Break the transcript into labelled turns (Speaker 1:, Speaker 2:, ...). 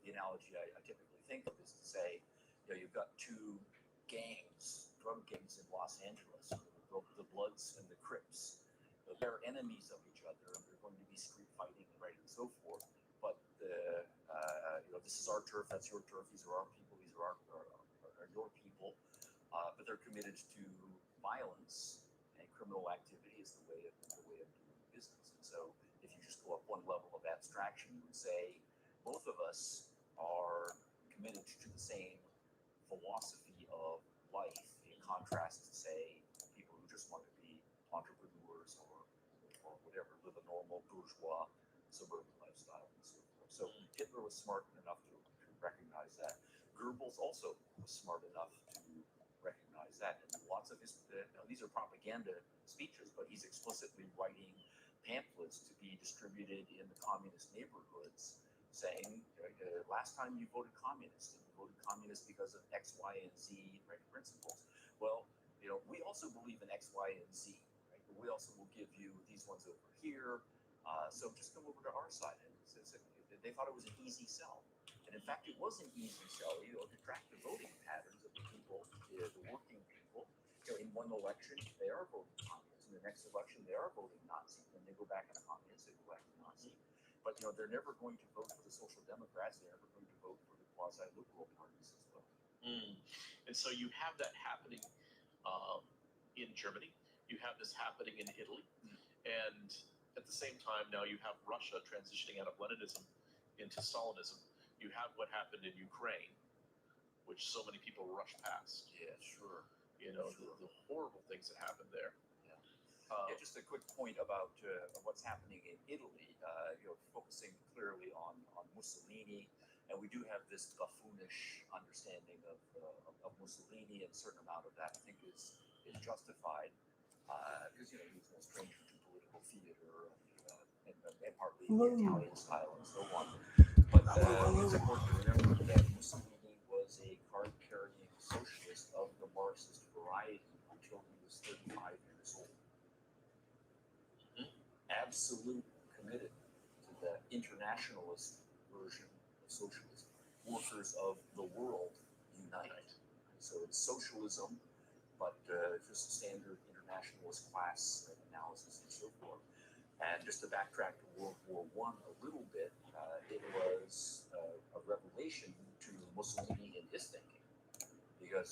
Speaker 1: the analogy I typically think of is to say, you've got two gangs, drug gangs in Los Angeles, the Bloods and the Crips. They're enemies of each other, and they're going to be street fighting, right, and so forth. But this is our turf, that's your turf. These are our people, these are your people. But they're committed to violence, and criminal activity is the way of doing business. And so, if you just go up one level of abstraction, you would say both of us are committed to the same philosophy of life, in contrast to, say, people who just want to be entrepreneurs or whatever, live a normal bourgeois suburban lifestyle and so forth. So Hitler was smart enough to recognize that. Goebbels also was smart enough to recognize that. And lots of his, these are propaganda speeches, but he's explicitly writing pamphlets to be distributed in the communist neighborhoods saying, last time you voted communist, and you voted communist because of X, Y, and Z, right, principles. Well, we also believe in X, Y, and Z, right? But we also will give you these ones over here. So just come over to our side. And they thought it was an easy sell. And in fact, it was an easy sell. To track the voting patterns of the people, the working people. In one election, they are voting communist. In the next election, they are voting Nazi. When they go back into communist, they go back to Nazi. But they're never going to vote for the Social Democrats. They're never going to vote for the quasi-liberal parties as well.
Speaker 2: And so you have that happening in Germany. You have this happening in Italy, and at the same time now you have Russia transitioning out of Leninism into Stalinism. You have what happened in Ukraine, which so many people rush past.
Speaker 1: Yeah, sure.
Speaker 2: Sure. The horrible things that happened there.
Speaker 1: Just a quick point about what's happening in Italy. Focusing clearly on Mussolini, and we do have this buffoonish understanding of Mussolini, and a certain amount of that I think is justified because he was no stranger to political theater and partly the Italian style and so on. But it's important to remember that Mussolini was a card-carrying socialist of the Marxist variety until he was 35 years old. Absolute committed to the internationalist version of socialism. Workers of the world unite. So it's socialism, but just standard internationalist class analysis and so forth. And just to backtrack to World War I a little bit, it was a revelation to Mussolini in his thinking, because